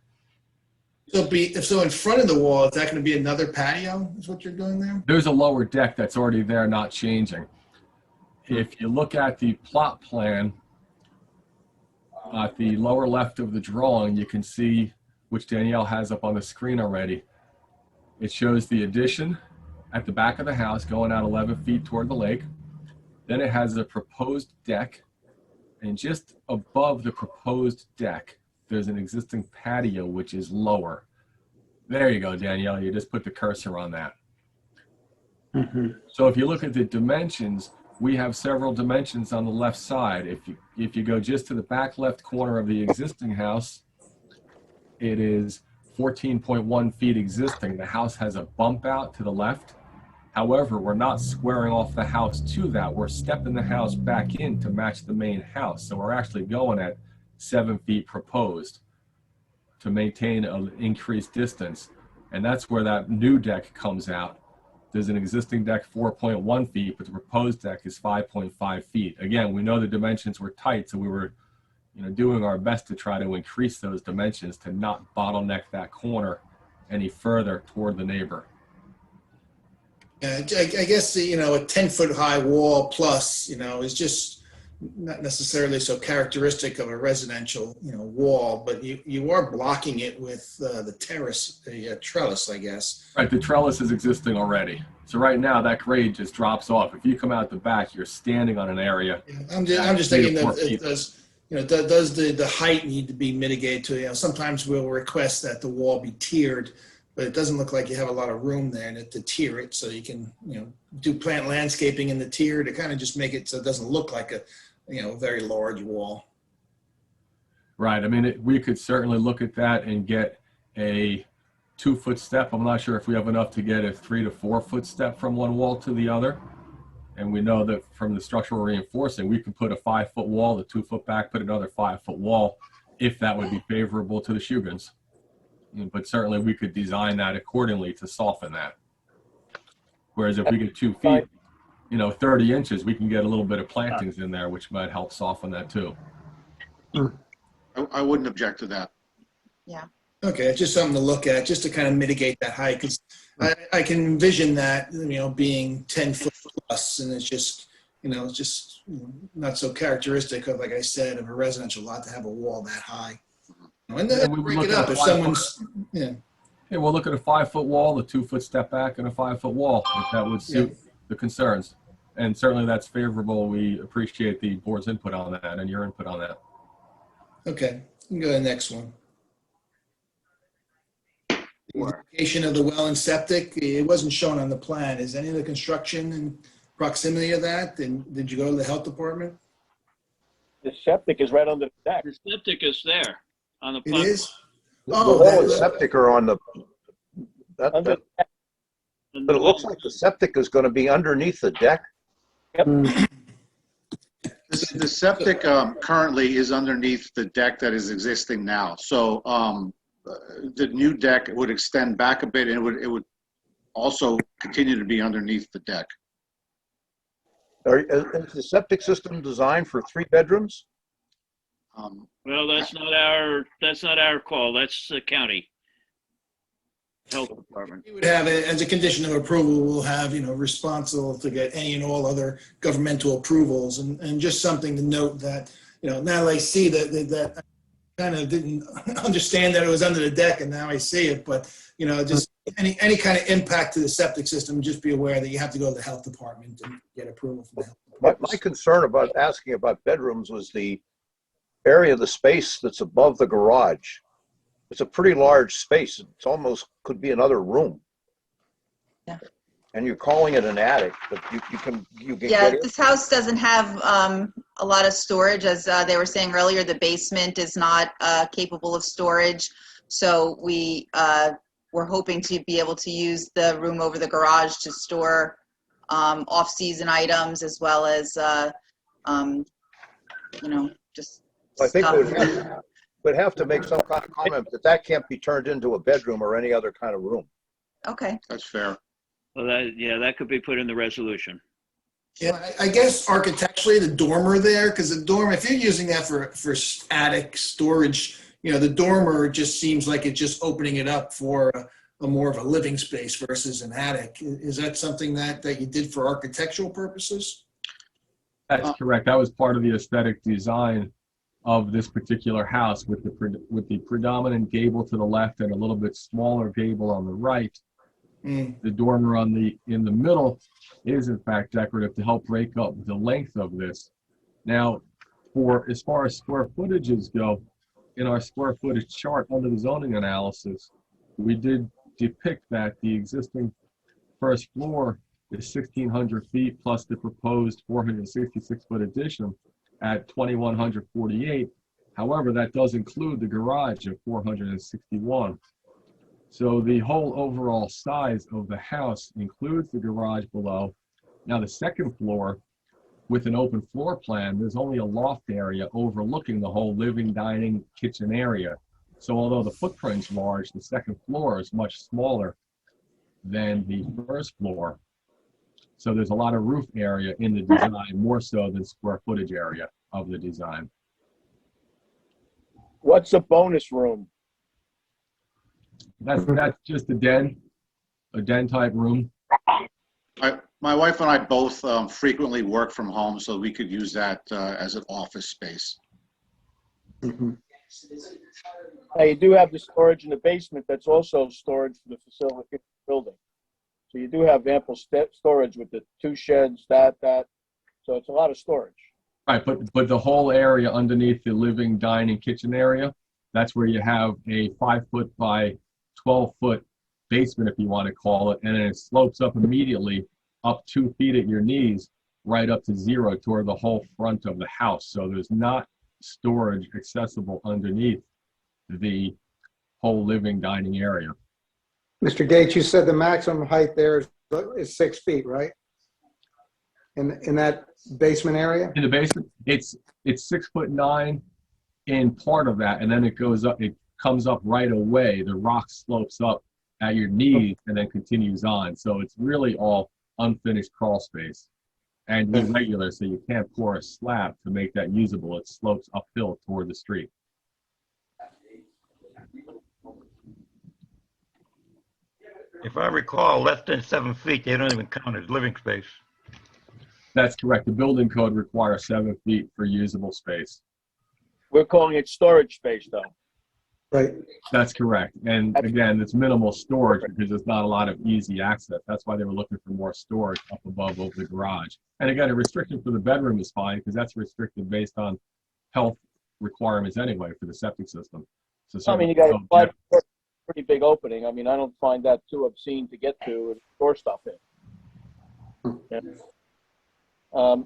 So in front of the wall, is that going to be another patio? Is what you're doing there? There's a lower deck that's already there, not changing. If you look at the plot plan, at the lower left of the drawing, you can see, which Danielle has up on the screen already, it shows the addition at the back of the house going out 11 feet toward the lake. Then it has a proposed deck, and just above the proposed deck, there's an existing patio which is lower. There you go, Danielle. You just put the cursor on that. So if you look at the dimensions, we have several dimensions on the left side. If you go just to the back left corner of the existing house, it is 14.1 feet existing. The house has a bump out to the left, However, we're not squaring off the house to that. We're stepping the house back in to match the main house. So we're actually going at 7 feet proposed to maintain an increased distance. And that's where that new deck comes out. There's an existing deck 4.1 feet, but the proposed deck is 5.5 feet. Again, we know the dimensions were tight, so we were doing our best to try to increase those dimensions to not bottleneck that corner any further toward the neighbor. I guess, a 10-foot high wall plus, is just not necessarily so characteristic of a residential, wall, but you are blocking it with the terrace, the trellis, I guess. Right, the trellis is existing already. So right now that grade just drops off. If you come out the back, you're standing on an area. I'm just thinking that does the height need to be mitigated to, sometimes we'll request that the wall be tiered, but it doesn't look like you have a lot of room there to tier it, so you can, do plant landscaping in the tier to kind of just make it so it doesn't look like a, very large wall. Right, I mean, we could certainly look at that and get a 2-foot step. I'm not sure if we have enough to get a 3 to 4 foot step from one wall to the other. And we know that from the structural reinforcing, we can put a 5-foot wall, the 2-foot back, put another 5-foot wall, if that would be favorable to the Shugans. But certainly we could design that accordingly to soften that. Whereas if we get 2 feet, 30 inches, we can get a little bit of plantings in there, which might help soften that too. I wouldn't object to that. Yeah. Okay, it's just something to look at, just to kind of mitigate that height, because I can envision that, being 10 foot plus, and it's just, not so characteristic of, like I said, of a residential lot to have a wall that high. And then break it up if someone's, Yeah, we'll look at a 5-foot wall, a 2-foot step back, and a 5-foot wall, if that would suit the concerns. And certainly that's favorable. We appreciate the board's input on that and your input on that. Okay, you can go to the next one. The location of the well and septic, it wasn't shown on the plan. Is any of the construction in proximity of that? And did you go to the health department? The septic is right under the deck. The septic is there on the It plan. is? The well and septic are on the, but it looks like the septic is going to be underneath the deck. Yep. The septic currently is underneath the deck that is existing now. So the new deck would extend back a bit, and it would also continue to be underneath the deck. Is the septic system designed for 3 bedrooms? Well, that's not our call. That's the county health department. We would have it as a condition of approval. We'll have, responsible to get any and all other governmental approvals, and just something to note that, now that I see that I kind of didn't understand that it was under the deck, and now I see it, but, just any kind of impact to the septic system, just be aware that you have to go to the health department and get approval from the health department. My concern about asking about bedrooms was the area of the space that's above the garage. It's a pretty large space. It's almost could be another room. Yeah. And you're calling it an attic, but you can Yeah, get it. this house doesn't have a lot of storage. As they were saying earlier, the basement is not capable of storage. So we're hoping to be able to use the room over the garage to store off-season items, as well as, just I think stuff. we'd have to make some kind of comment that can't be turned into a bedroom or any other kind of room. Okay. That's fair. Well, that could be put in the resolution. Yeah, I guess architecturally, the dormer there, because the dormer, if you're using that for attic storage, the dormer just seems like it's just opening it up for a more of a living space versus an attic. Is that something that you did for architectural purposes? That's correct. That was part of the aesthetic design of this particular house, with the predominant gable to the left and a little bit smaller gable on the right. The dormer in the middle is in fact decorative to help break up the length of this. Now, as far as square footages go, in our square footage chart under the zoning analysis, we did depict that the existing first floor is 1,600 feet plus the proposed 466-foot addition at 2,148. However, that does include the garage of 461. So the whole overall size of the house includes the garage below. Now the second floor, with an open floor plan, there's only a loft area overlooking the whole living, dining, kitchen area. So although the footprint's large, the second floor is much smaller than the first floor. So there's a lot of roof area in the design, more so than square footage area of the design. What's a bonus room? That's just a den type room. My wife and I both frequently work from home, so we could use that as an office space. Now, you do have the storage in the basement that's also storage for the facility building. So you do have ample storage with the 2 sheds, that. So it's a lot of storage. Right, but the whole area underneath the living, dining, kitchen area, that's where you have a 5-foot by 12-foot basement, if you want to call it, and then it slopes up immediately up 2 feet at your knees, right up to 0 toward the whole front of the house. So there's not storage accessible underneath the whole living, dining area. Mr. Gates, you said the maximum height there is 6 feet, right? In that basement area? In the basement, it's 6'9" in part of that, and then it goes up. It comes up right away. The rock slopes up at your knees and then continues on. So it's really all unfinished crawl space and irregular, so you can't pour a slab to make that usable. It slopes uphill toward the street. If I recall, less than 7 feet, they don't even count as living space. That's correct. The building code requires 7 feet for usable space. We're calling it storage space, though. Right. That's correct. And again, it's minimal storage because there's not a lot of easy access. That's why they were looking for more storage up above over the garage. And again, a restriction for the bedroom is fine because that's restricted based on health requirements anyway for the septic system. So I mean, you got a pretty big opening. I mean, I don't find that too obscene to get to and store stuff in. Yeah.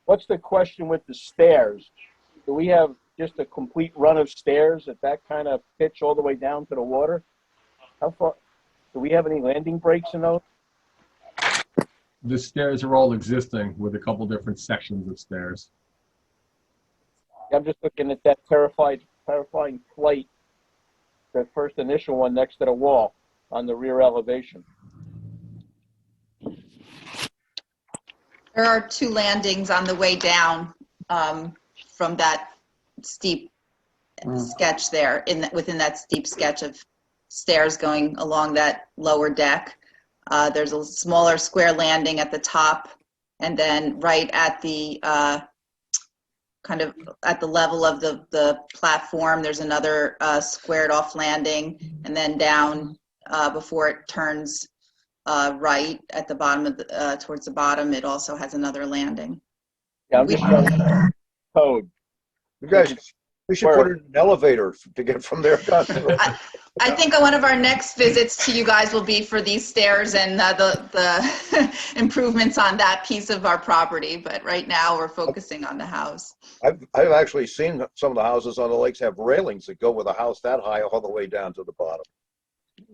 What's the question with the stairs? Do we have just a complete run of stairs at that kind of pitch all the way down to the water? How far? Do we have any landing breaks in those? The stairs are all existing with a couple different sections of stairs. I'm just looking at that terrifying flight, the first initial one next to the wall on the rear elevation. There are 2 landings on the way down from that steep sketch there, within that steep sketch of stairs going along that lower deck. There's a smaller square landing at the top, and then right at the kind of at the level of the platform, there's another squared off landing, and then down before it turns right at the bottom of the towards the bottom, it also has another landing. Yeah, I'm just code. You guys, we should put in an elevator to get from there. I think one of our next visits to you guys will be for these stairs and the improvements on that piece of our property. But right now we're focusing on the house. I've actually seen some of the houses on the lakes have railings that go with a house that high all the way down to the bottom.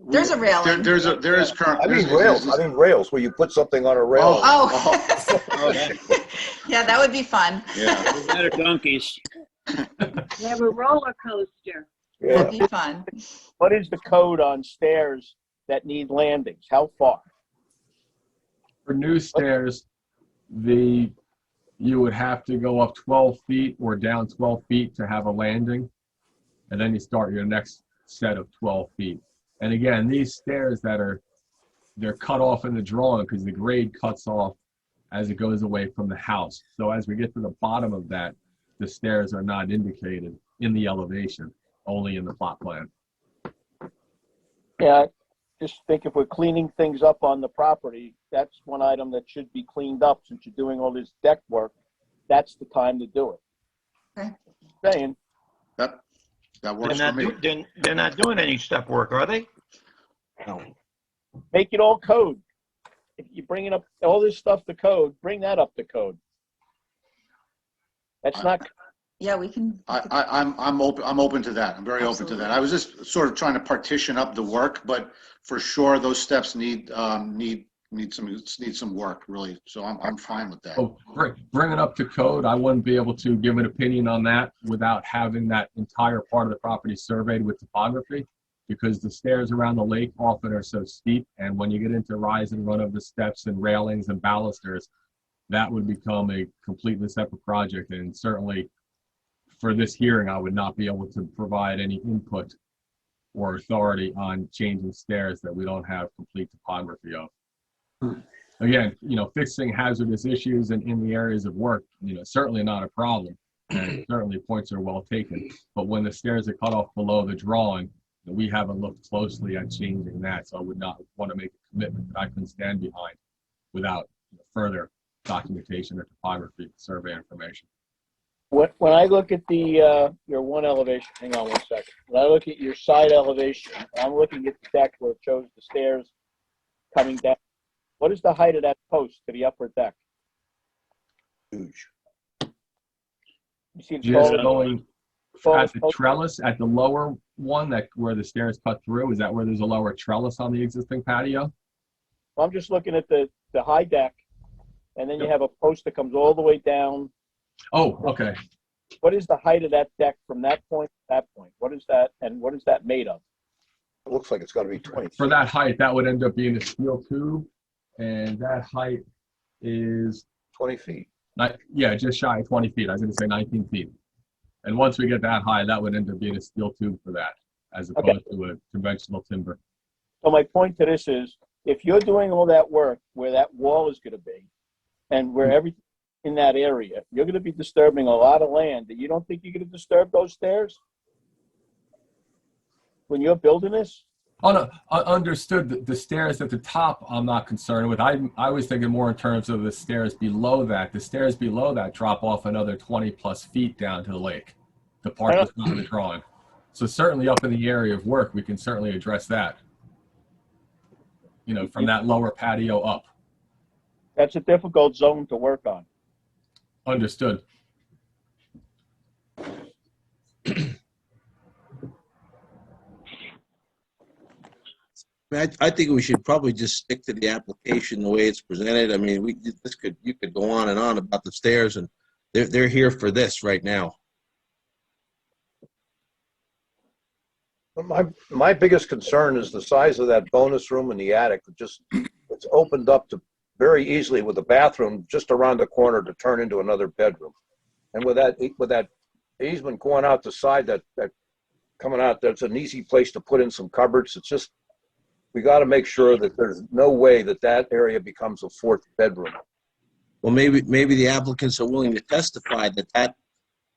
There's a railing. There is current. I mean rails where you put something on a rail. Oh. Yeah, that would be fun. Yeah. Better donkeys. We have a roller coaster. Yeah. That'd be fun. What is the code on stairs that need landings? How far? For new stairs, you would have to go up 12 feet or down 12 feet to have a landing, and then you start your next set of 12 feet. And again, these stairs they're cut off in the drawing because the grade cuts off as it goes away from the house. So as we get to the bottom of that, the stairs are not indicated in the elevation, only in the plot plan. Yeah, just think if we're cleaning things up on the property, that's one item that should be cleaned up since you're doing all this deck work. That's the time to do it. Okay. Saying. That works for me. They're not doing any step work, are they? No. Make it all code. If you're bringing up all this stuff to code, bring that up to code. That's not Yeah, we can. I'm open to that. I'm very open to that. I was just sort of trying to partition up the work, but for sure those steps need some work really. So I'm fine with that. So bring it up to code. I wouldn't be able to give an opinion on that without having that entire part of the property surveyed with topography, because the stairs around the lake often are so steep, and when you get into rise and run of the steps and railings and balusters, that would become a completely separate project. And certainly for this hearing, I would not be able to provide any input or authority on changing stairs that we don't have complete topography of. Again, fixing hazardous issues in the areas of work, certainly not a problem. And certainly points are well taken. But when the stairs are cut off below the drawing, we haven't looked closely at changing that. So I would not want to make a commitment that I can stand behind without further documentation or topography survey information. When I look at the your one elevation, hang on one second. When I look at your side elevation, I'm looking at the deck where it shows the stairs coming down. What is the height of that post to the upper deck? Huge. You see Just going at the trellis at the lower one, that where the stairs cut through, is that where there's a lower trellis on the existing patio? I'm just looking at the high deck, and then you have a post that comes all the way down. Oh, okay. What is the height of that deck from that point to that point? What is that, and what is that made of? It looks like it's got to be 20. For that height, that would end up being a steel tube, and that height is 20 feet. Yeah, just shy of 20 feet. I was going to say 19 feet. And once we get that high, that would end up being a steel tube for that, as opposed to a conventional timber. So my point to this is, if you're doing all that work where that wall is going to be, and where everything in that area, you're going to be disturbing a lot of land. You don't think you're going to disturb those stairs when you're building this? Oh, no, understood. The stairs at the top, I'm not concerned with. I was thinking more in terms of the stairs below that. The stairs below that drop off another 20 plus feet down to the lake. The part that's not in the drawing. So certainly up in the area of work, we can certainly address that. From that lower patio up. That's a difficult zone to work on. Understood. I think we should probably just stick to the application the way it's presented. I mean, you could go on and on about the stairs, and they're here for this right now. My biggest concern is the size of that bonus room in the attic. It's opened up to very easily with a bathroom just around the corner to turn into another bedroom. And with that easement going out the side, that coming out, that's an easy place to put in some cupboards. It's just, we got to make sure that there's no way that area becomes a fourth bedroom. Well, maybe the applicants are willing to testify that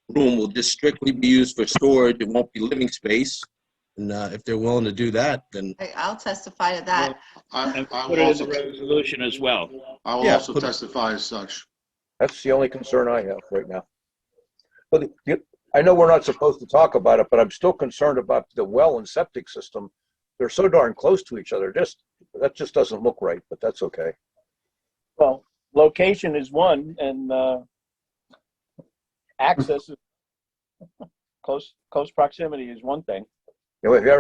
room will just strictly be used for storage. It won't be living space. And if they're willing to do that, then I'll testify to that. And put it in the resolution as well. I will also testify as such. That's the only concern I have right now. But I know we're not supposed to talk about it, but I'm still concerned about the well and septic system. They're so darn close to each other. That just doesn't look right, but that's okay. Well, location is one, and access is close proximity is one thing. If you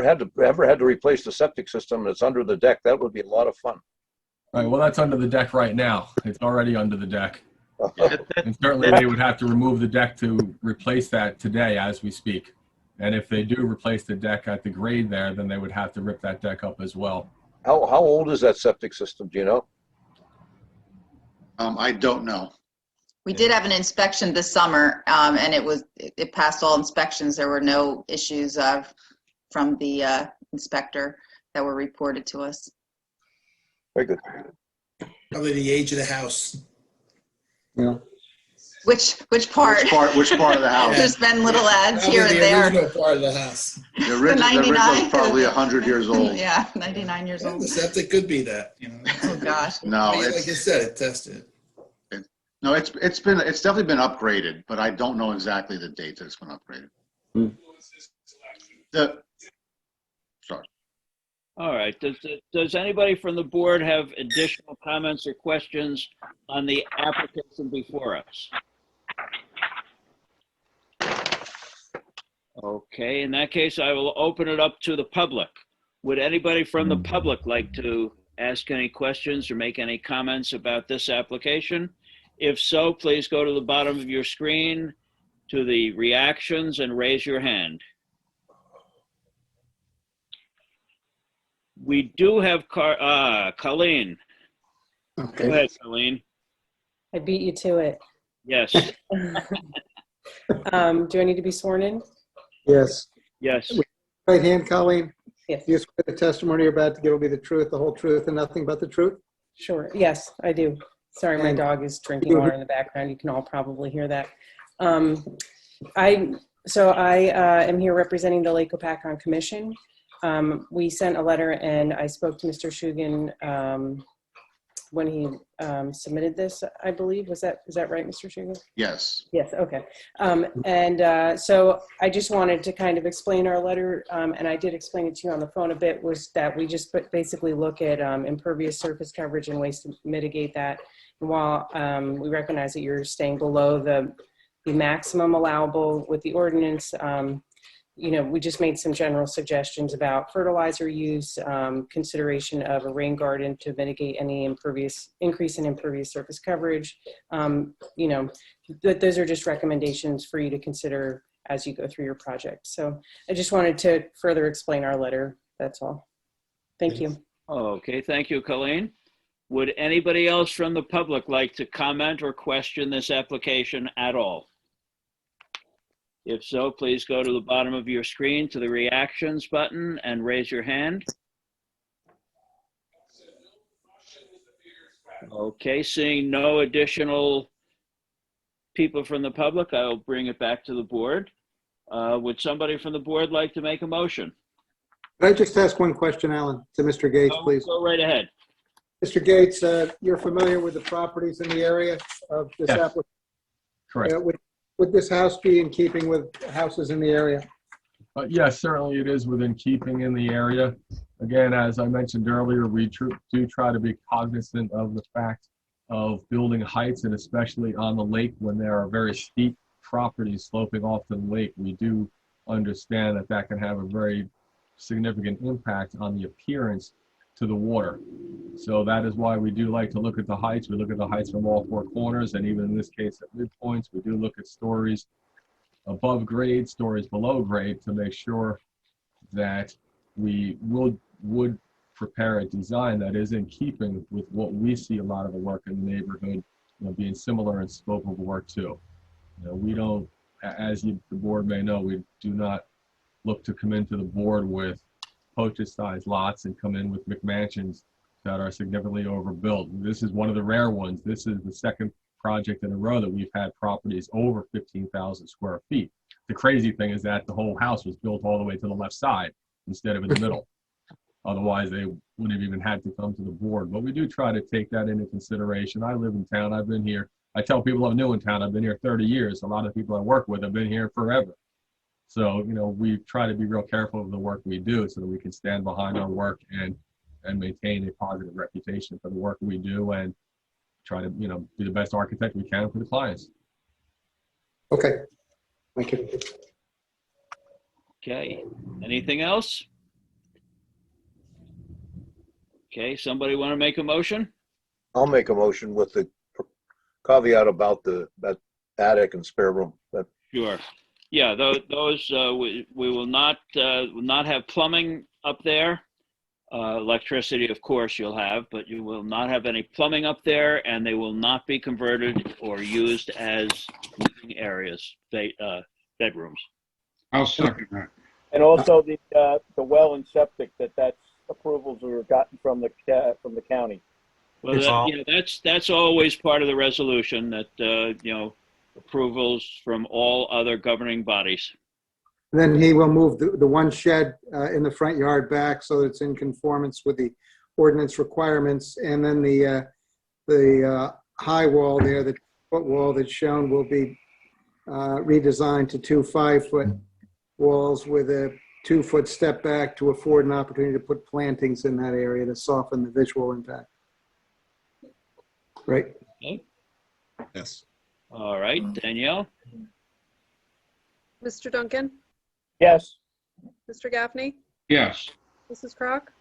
ever had to replace the septic system that's under the deck, that would be a lot of fun. All right, well, that's under the deck right now. It's already under the deck. And certainly they would have to remove the deck to replace that today as we speak. And if they do replace the deck at the grade there, then they would have to rip that deck up as well. How old is that septic system? Do you know? I don't know. We did have an inspection this summer, and it passed all inspections. There were no issues from the inspector that were reported to us. Very good. Probably the age of the house. Yeah. Which part? Which part of the house? There's been little ads Probably here and the there. original part of the house. The original is probably 100 years old. Yeah, 99 years old. The septic could be that. Oh gosh. No, like I said, it tested. No, it's definitely been upgraded, but I don't know exactly the date that it's been upgraded. Sorry. All right. Does anybody from the board have additional comments or questions on the application before us? Okay, in that case, I will open it up to the public. Would anybody from the public like to ask any questions or make any comments about this application? If so, please go to the bottom of your screen to the reactions and raise your hand. We do have Colleen. Okay. Go ahead, Colleen. I beat you to it. Yes. Do I need to be sworn in? Yes. Yes. Right hand, Colleen? Yes. Do you swear the testimony you're about to give will be the truth, the whole truth, and nothing but the truth? Sure. Yes, I do. Sorry, my And dog is drinking water in the background. You can all probably hear that. I am here representing the Lake Hopatcong Commission. We sent a letter and I spoke to Mr. Shugan when he submitted this, I believe. Is that right, Mr. Shugan? Yes. Yes, okay. So I just wanted to kind of explain our letter, and I did explain it to you on the phone a bit, was that we just basically look at impervious surface coverage and ways to mitigate that. And while we recognize that you're staying below the maximum allowable with the ordinance, we just made some general suggestions about fertilizer use, consideration of a rain garden to mitigate any increase in impervious surface coverage. Those are just recommendations for you to consider as you go through your project. So I just wanted to further explain our letter. That's all. Thank you. Okay, thank you, Colleen. Would anybody else from the public like to comment or question this application at all? If so, please go to the bottom of your screen to the reactions button and raise your hand. Okay, seeing no additional people from the public, I will bring it back to the board. Would somebody from the board like to make a motion? Could I just ask one question, Alan, to Mr. Gates, please? Go right ahead. Mr. Gates, you're familiar with the properties in the area of this Yes. application? Correct. Would this house be in keeping with houses in the area? Yes, certainly it is within keeping in the area. Again, as I mentioned earlier, we do try to be cognizant of the fact of building heights, and especially on the lake when there are very steep properties sloping off to the lake. We do understand that that can have a very significant impact on the appearance to the water. So that is why we do like to look at the heights. We look at the heights from all four corners, and even in this case at midpoints, we do look at stories above grade, stories below grade, to make sure that we would prepare a design that is in keeping with what we see a lot of the work in the neighborhood, being similar in scope of work too. We don't, as the board may know, we do not look to come into the board with Hopatcong-sized lots and come in with McMansions that are significantly overbuilt. This is one of the rare ones. This is the second project in a row that we've had properties over 15,000 square feet. The crazy thing is that the whole house was built all the way to the left side instead of in the middle. Otherwise, they wouldn't have even had to come to the board. But we do try to take that into consideration. I live in town. I've been here. I tell people I'm new in town. I've been here 30 years. A lot of people I work with have been here forever. So, we try to be real careful of the work we do so that we can stand behind our work and maintain a positive reputation for the work we do, and try to, be the best architect we can for the clients. Okay, thank you. Okay, anything else? Okay, somebody want to make a motion? I'll make a motion with the caveat about that attic and spare room. Sure. Yeah, those we will not have plumbing up there. Electricity, of course, you'll have, but you will not have any plumbing up there, and they will not be converted or used as living areas, bedrooms. I'll second that. And also the well and septic, that's approvals we were gotten from the county. Well, that's always part of the resolution, that approvals from all other governing bodies. Then he will move the one shed in the front yard back so that it's in conformance with the ordinance requirements. And then the high wall there, the foot wall that's shown, will be redesigned to 2 5-foot walls with a 2-foot step back to afford an opportunity to put plantings in that area to soften the visual impact. Right? Okay. Yes. All right, Danielle? Mr. Duncan? Yes. Mr. Gaffney, Yes. Mrs. Crock,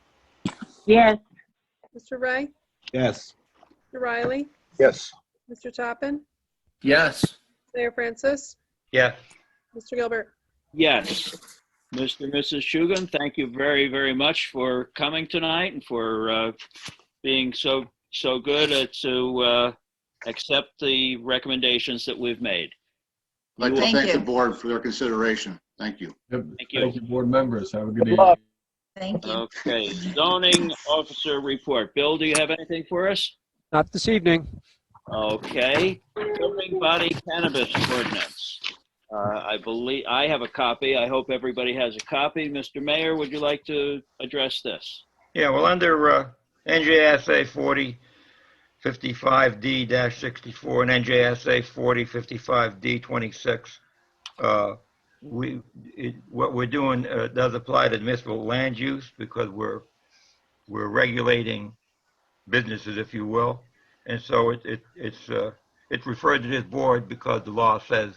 Yes. Mr. Ray, Yes. Mr. Riley, Yes. Mr. Toppin, Yes. Mayor Francis, Yes. Mr. Gilbert. Yes. Mr. and Mrs. Shugan, thank you very, very much for coming tonight and for being so good to accept the recommendations that we've made. I'd like to Thank thank the you. board for their consideration. Thank you. Yep. Thank you. Thank you, board members. Have a good Good evening. luck. Thank you. Okay, zoning officer report. Bill, do you have anything for us? Not this evening. Okay, building body cannabis ordinance. I believe I have a copy. I hope everybody has a copy. Mr. Mayor, would you like to address this? Yeah, well, under NJSA 4055D-64 and NJSA 4055D-26, what we're doing does apply to municipal land use because we're regulating businesses, if you will, and so it's referred to this board because the law says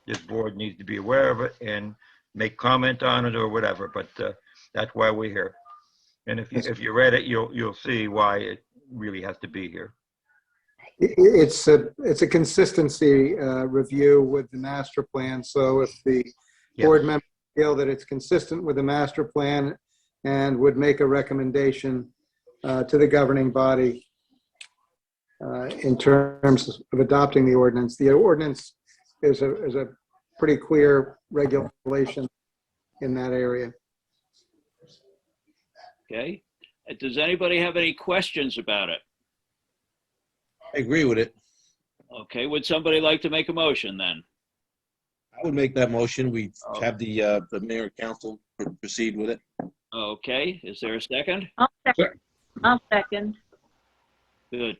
this board needs to be aware of it and make comment on it or whatever. But that's why we're here. And if you read it, you'll see why it really has to be here. It's a consistency review with the master plan. So if the board members feel that it's consistent with the master plan and would make a recommendation to the governing body in terms of adopting the ordinance is a pretty clear regulation in that area. Okay. Does anybody have any questions about it? I agree with it. Okay, would somebody like to make a motion then? I would make that motion. We have the mayor and council proceed with it. Okay, is there a second? I'll second. Good.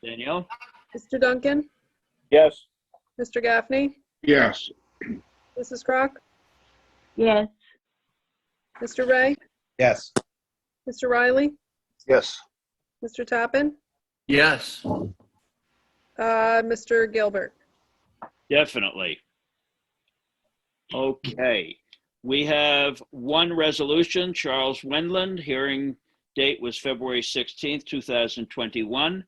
Danielle? Mr. Duncan, Yes. Mr. Gaffney, Yes. Mrs. Crock, Yes. Mr. Ray, Yes. Mr. Riley, Yes. Mr. Toppin, Yes. Mr. Gilbert. Definitely. Okay, we have one resolution, Charles Wendland, hearing date was February 16th, 2021.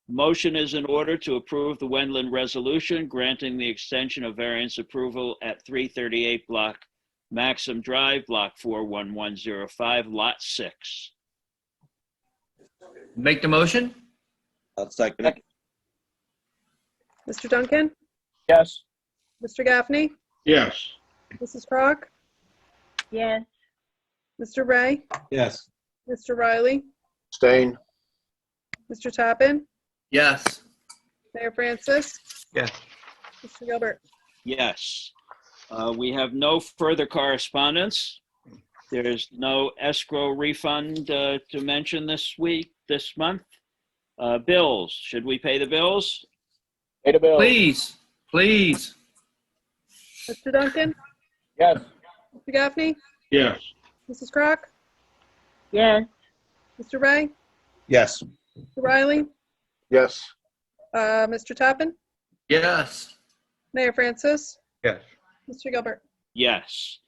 Motion is in order to approve the Wendland resolution granting the extension of variance approval at 338 Block Maxim Drive, Block 41105, Lot 6. Make the motion? I'll second it. Mr. Duncan, Yes. Mr. Gaffney, Yes. Mrs. Crock, Yes. Mr. Ray, Yes. Mr. Riley, Abstain. Mr. Toppin, Yes. Mayor Francis, Yes. Mr. Gilbert. Yes. We have no further correspondence. There's no escrow refund to mention this month. Bills, should we pay the bills? Pay the bill. Please. Mr. Duncan, Yes. Mr. Gaffney, Yes. Mrs. Crock, Yes. Mr. Ray, Yes. Mr. Riley, Yes. Mr. Toppin, Yes. Mayor Francis, Yes. Mr. Gilbert. Yes.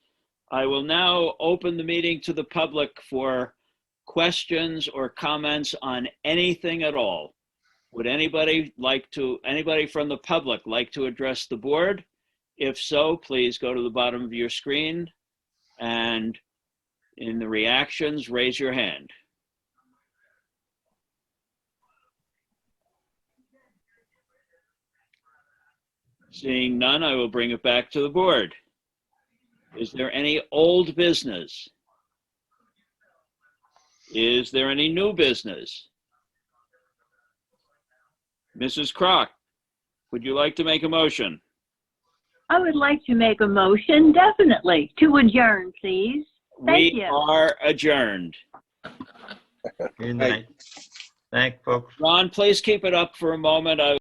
I will now open the meeting to the public for questions or comments on anything at all. Would anybody from the public like to address the board? If so, please go to the bottom of your screen and in the reactions, raise your hand. Seeing none, I will bring it back to the board. Is there any old business? Is there any new business? Mrs. Crock, would you like to make a motion? I would like to make a motion, definitely, to adjourn, please. Thank We you. are adjourned. Good night. Thanks, folks. Ron, please keep it up for a moment.